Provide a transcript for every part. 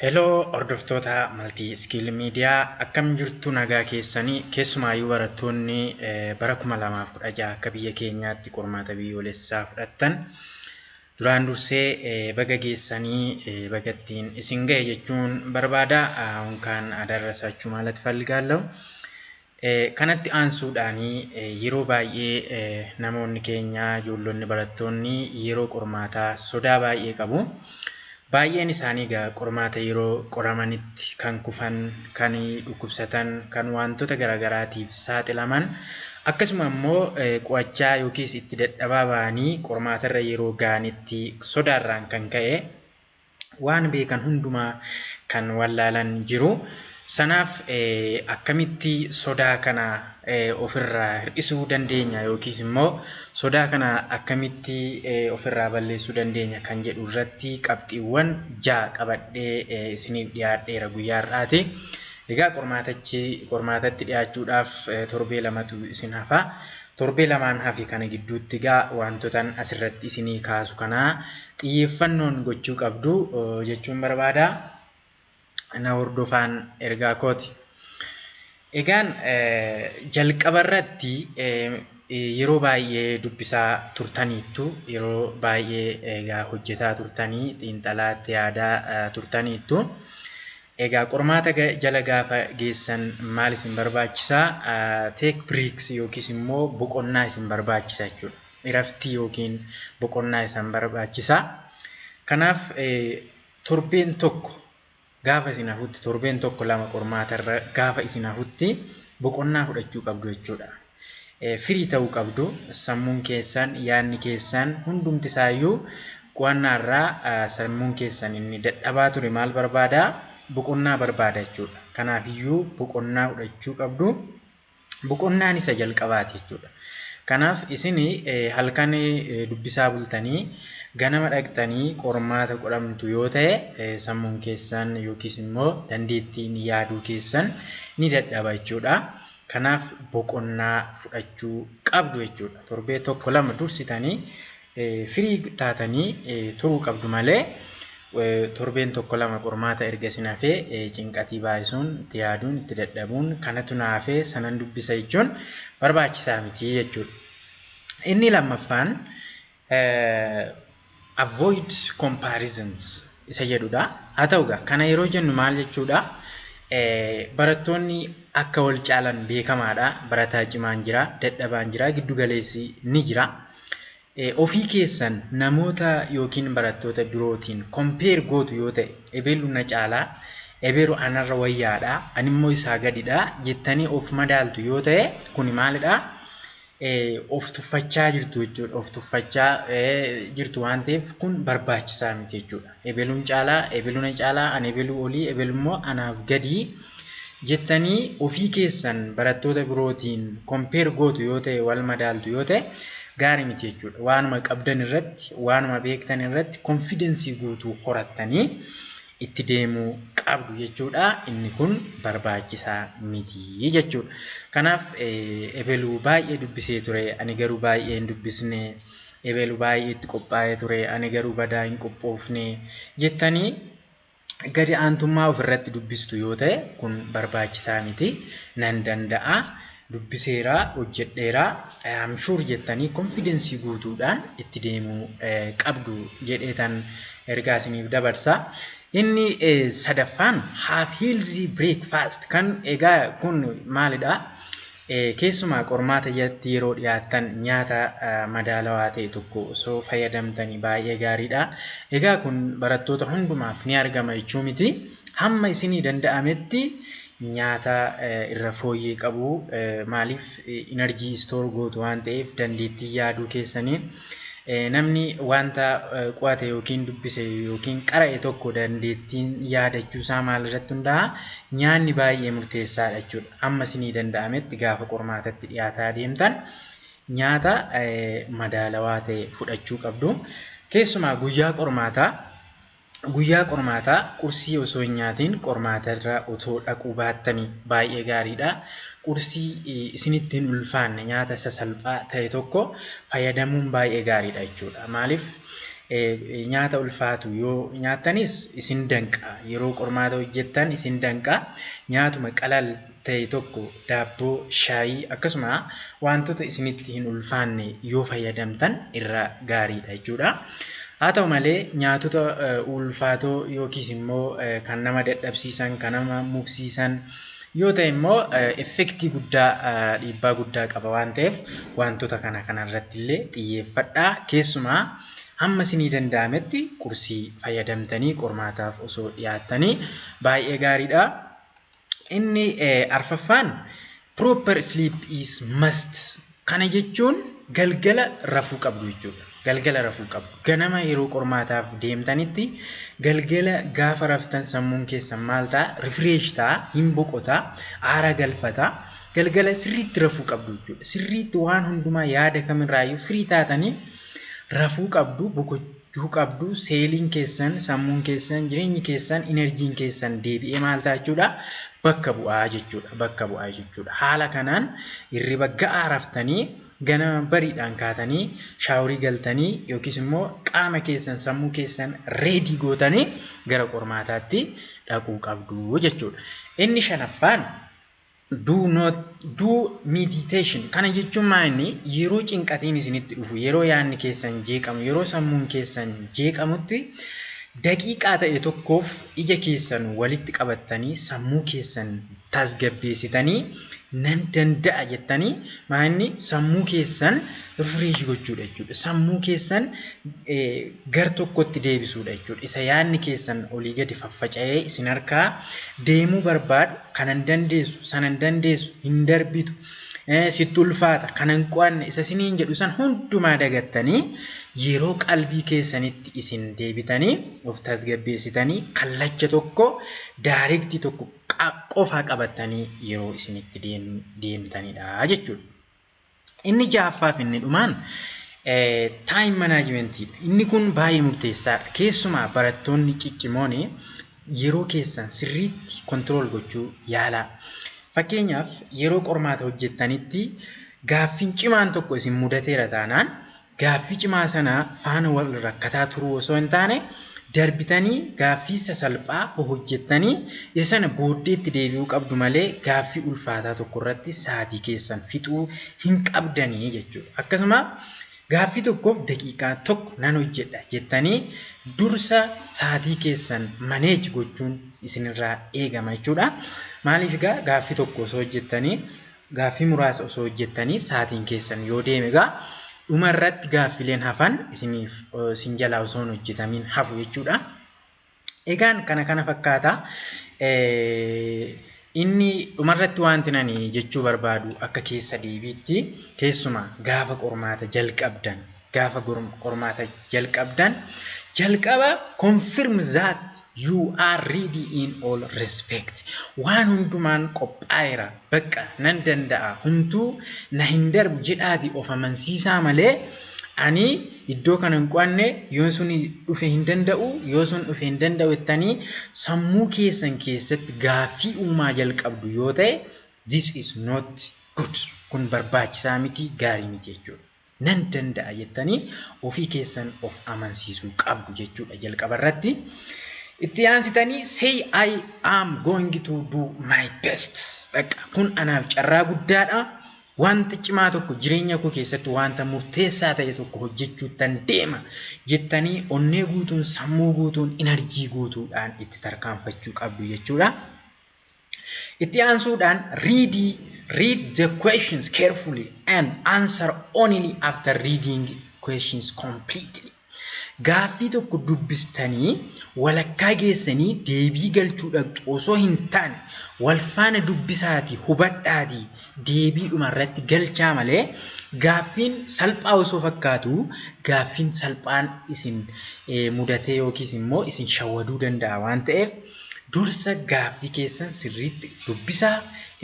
Hello hordoftoota Multi Skill Media akkam jirtu nagaa keessanii keessumaayyuu barattoonni bara 2016 akka biyya keenyaatti qormaata biyyoolessaa fudhattan duraan dursee baga geessanii bagattiin isin ga'e jechuun barbaada kan adarrasachuu maalatti falgaallu kanatti aansuudhaanii yeroo baay'ee namoonni keenya ijoollonni barattoonni yeroo qormaataa sodaa baay'ee qabu. Baay'een isaanii qormaata yeroo qoramanitti kan kufan, kan dhukkubsatan, kan wantoota garaagaraatiif saaxilaman akkasuma immoo qo'achaa yookiis itti dadhabaa ba'anii qormaatarra yeroo ga'anitti sodaarraan kan ka'e waan beekan hundumaa kan wallaalan jiru. Sanaaf akkamitti sodaa kana ofirraa hir'isuu dandeenya yookiis immoo sodaa kana akkamitti ofirraa balleessuu dandeenya kan jedhu irratti qabxiiwwan 6 qabadhee isiniif dhiyaadheera guyyaa har'aati. Egaa qormaatatti dhiyaachuudhaaf torbee 2tu isin hafa. Torbee 2 hafi kana gidduutti wantoota asirratti isinii kaasu kana xiyyeeffannoon gochuu qabdu jechuun barbaada. Na hordofaan ergaa kooti. Egaan jalqabarratti yeroo baay'ee dubbisaa turtaniittu, yeroo baay'ee egaa hojjetaa turtanii, xiinxalaatti yaadaa turtaniittu. Egaa qormaata jala gaafa geessan maal isin barbaachisaa? Take breaks yookiis immoo boqonnaa isin barbaachisa jechuudha. Iraftii yookiin boqonnaa isin barbaachisa. Kanaaf torbeen tokko gaafa isin hafutti torbeen tokko 2 qormaatarra gaafa isin hafutti boqonnaa fudhachuu qabdu jechuudha. Firii ta'uu qabdu sammuun keessan yaadni keessan hundumti isaayyuu qo'annaarraa sammuun keessan inni dadhabaa ture maal barbaada? Boqonnaa barbaada jechuudha. Kanaafiyyuu boqonnaa fudhachuu qabdu. Boqonnaan isa jalqabaati jechuudha. Kanaaf isin halkan dubbisaa bultanii ganama dhaqxanii qormaata qoramtu yoo ta'e sammuun keessan yookiis immoo dandeettiin yaaduu keessan ni dadhaba jechuudha. Kanaaf boqonnaa fudhachuu qabdu jechuudha. Torbee 1-2 dursitanii firii taatanii turuu qabdu malee torbeen 1-2 qormaata erga isin hafee cinqatii baay'isuun, itti yaaduun, itti dadhabuun kanatu na hafee sanan dubbisa jechuun barbaachisaa miti jechuudha. Inni lammaffaan avoid comparisons isa jedhudha. Haa ta'u kana yeroo jennu maal jechuudha? Barattoonni akka wal caalan beekamaadha. Barataa cimaan jira, dadhabaan jira, giddu galeessi ni jira. Ofii keessan namoota yookiin barattoota birootiin compare gootu yoo ta'e ebeelu na caalaa, ebeelu anarra wayyaadha, animmoo isaa gadidha jettanii of madaaltu yoo ta'e kuni maalidha? Of tuffachaa jirtu jechuudha. Of tuffachaa jirtu waan ta'eef kun barbaachisaa miti jechuudha. Ebeeluun caalaa, ebeeluun caalaa, ani ebeeluu olii, ebeelummoo anaaf gadii jettanii ofii keessan barattoota birootiin compare gootu yoo ta'e, wal madaaltu yoo ta'e gaarii miti jechuudha. Waanuma qabdan irratti, waanuma beektan irratti confidence guutuu horattanii itti deemuu qabdu jechuudha. Inni kun barbaachisaa miti jechuudha. Kanaaf ebeeluu baay'ee dubbisee ture, ani garuu baay'ee hin dubbisne, ebeeluu baay'ee itti qophaa'ee ture, ani garuu badaa hin qophoofne jettanii gadi aantummaa ofirratti dubbistu yoo ta'e kun barbaachisaa miti. Nan danda'a, dubbiseera, hojjedheera, am sure jettanii confidence guutuudhaan itti deemuu qabdu jedheetan ergaa isiniif dabarsa. Inni sadaffaan have healthy breakfast kan egaa kun maalidha? Keessumaa qormaata yeroo dhiyaattan nyaata madaalawaa ta'e tokko osoo fayyadamtanii baay'ee gaariidha. Egaa kun barattoota hundumaaf ni argama jechuu miti. Hamma isinii danda'ametti nyaata irra fooyyee qabu. Maaliif energy store gootu waan ta'eef dandeettii yaaduu keessanii namni wanta qo'ate yookiin dubbise yookiin qara'e tokko dandeettiin yaadachuu isaa maal irratti hundaa'a? Nyaanni baay'ee murteessaadha jechuudha. Amma isinii danda'ametti gaafa qormaatatti dhiyaataa deemtan nyaata madaalawaa ta'e fudhachuu qabdu. Keessumaa guyyaa qormaataa qursii osoo hin nyaatiin qormaatarra otoo dhaquu baattanii baay'ee gaariidha. Qursii isinitti hin ulfaanne nyaata sasalphaa ta'e tokko fayyadamuun baay'ee gaariidha jechuudha. Maaliif nyaata ulfaatu yoo nyaattanis isin danqa. Yeroo qormaata hojjettan isin danqa. Nyaatuma qalal ta'e tokko daabboo, shaayii akkasuma wantoota isinitti hin ulfaanne yoo fayyadamtan irra gaariidha jechuudha. Haa ta'u malee nyaatota ulfaatoo yookiis immoo kan nama dadhabsiisan, kan nama mugsiisan yoo ta'e immoo effektii guddaa dhiibbaa guddaa qaba waan ta'eef wantoota kanarratti illee xiyyeeffadhaa. Keessumaa hamma isinii danda'ametti qursii fayyadamtanii qormaataaf osoo dhiyaattanii baay'ee gaariidha. Inni arfaffaan proper sleep is must. Kana jechuun galgala rafuu qabdu jechuudha. Galgala rafuu qabdu. Ganama yeroo qormaataaf deemtanitti galgala gaafa raftan sammuun keessan maal ta'a? Refresh ta'a, hin boqotaa, aara galfataa. Galgala sirriitti rafuu qabdu jechuudha. Sirriitti waan hundumaa yaada kamirraayyuu firii taatanii rafuu qabdu, boqochuu qabdu. Seeliin keessan, sammuun keessan, jireenyi keessan, enerjiin keessan deebi'ee maal ta'a jechuudha? Bakka bu'aa jechuudha. Bakka bu'aa jechuudha. Haala kanaan hirriba ga'aa raftanii ganama bariidhaan kaatanii shaaworii galtanii yookiis immoo qaama keessan, sammuu keessan reedii gootanii gara qormaataatti dhaquu qabdu jechuudha. Inni shanaffaan do meditation. Kana jechuun maali? Yeroo cinqatiin isinitti dhufu, yeroo yaadni keessan jeeqamu, yeroo sammuun keessan jeeqamutti daqiiqaa ta'e tokkoof ija keessan walitti qabattanii sammuu keessan tasgabbeessitanii nan danda'a jettanii maali sammuu keessan refresh gochuudha jechuudha. Sammuu keessan gar tokkotti deebisuudha jechuudha. Isa yaadni keessan olii gadi faffaca'ee isin harkaa deemuu barbaadu kanan dandeessu, sanan dandeessu, hin darbitu, sitti ulfaata, kanan qo'anne isa isiniin jedhu san hundumaa dagattanii yeroo qalbii keessanitti isin deebitanii of tasgabbeessitanii kallacha tokko daarektii tokko qofaa qabattanii yeroo isinitti deemtanidha jechuudha. Inni ja'affaaf inni dhumaan time managementidha. Inni kun baay'ee murteessaadha. Keessumaa barattoonni ciccimoon yeroo keessan sirriitti control gochuu yaalaa. Fakkeenyaaf yeroo qormaata hojjettanitti gaaffiin cimaan tokko isin mudateera taanaan gaaffii cimaa sana faana wal rakkataa turuu osoo hin taane darbitanii gaaffii sasalphaa hojjettanii isa sana booddeetti deebi'uu qabdu malee gaaffii ulfaataa tokko irratti sa'aatii keessan fixuu hin qabdanii jechuudha. Akkasuma gaaffii tokkoof daqiiqaa tokko nan hojjedha jettanii dursa sa'aatii keessan maneej gochuun isinirraa eegama jechuudha. Maaliif egaa gaaffii tokko osoo hojjettanii gaaffii muraasa osoo hojjettanii sa'aatiin keessan yoo deeme egaa dhumarratti gaaffileen hafan isin jalaa osoo hin hojjetamiin hafu jechuudha. Egaan kana fakkaata. Inni dhumarratti wanti nani jechuu barbaadu akka keessa deebiitti keessumaa gaafa qormaata jalqabdan jalqaba confirm that you are ready in all respect. Waan hundumaan qophaa'eera, bakka nan danda'a, humtuu na hin darbu jedhaati of amansiisaa malee ani iddoo kana hin qo'anne yoo sun dhufe hin danda'u, yoo sun dhufe hin danda'u jettanii sammuu keessan keessatti gaaffii uumaa jalqabdu yoo ta'e this is not good. Kun barbaachisaa miti, gaarii miti jechuudha. Nan danda'a jettanii ofii keessan of amansiisuu qabdu jechuudha jalqaba irratti. Itti aansitanii say I am going to do my best. Kun anaaf carraa guddaadha. Wanta cimaa tokko jireenya koo keessatti wanta murteessaa ta'e tokko hojjechuu tan deema jettanii onnee guutuun, sammuu guutuun, enerjii guutuudhaan itti tarkaanfachuu qabdu jechuudha. Itti aansuudhaan read the questions carefully and answer only after reading questions completely. Gaaffii tokko dubbistanii walakkaa geessanii deebii galchuu dhaqxu osoo hin taane wal faana dubbisaatii hubadhaatii deebii dhumarratti galchaa malee gaaffiin salphaa osoo fakkaatu gaaffiin salphaan isin mudatee yookiis immoo isin shawwaduu danda'a waan ta'eef dursa gaaffii keessan sirriitti dubbisaa.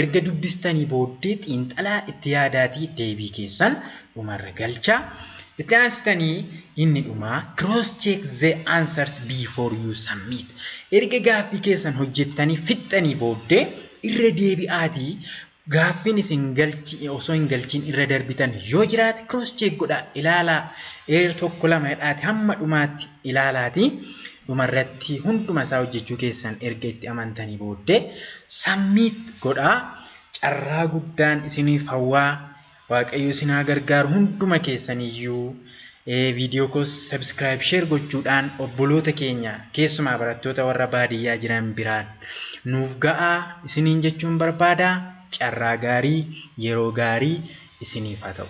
Erga dubbistanii booddee xiinxalaa itti yaadaatii deebii keessan dhumarra galchaa. Itti aansitanii inni dhumaa cross check the answers before you submit. Erga gaaffii keessan hojjettanii fixxanii booddee irra deebi'aatii gaaffiin isin galchi osoo hin galchiin irra darbitan yoo jiraate cross check godhaa ilaalaa tokko lama hidhaati hamma dhumaatti ilaalaati dhumarratti hunduma isaa hojjechuu keessan erga itti amantanii booddee submit godhaa carraa guddaan isiniif hawwaa waaqayyo isin haa gargaaru hunduma keessaniyyuu viidiyoo koos subscribe share gochuudhaan obboloota keenya keessumaa barattoota warra baadiyyaa jiran biraan nuuf ga'aa isiniin jechuun barbaada. Carraa gaarii yeroo gaarii isiniif haa ta'u.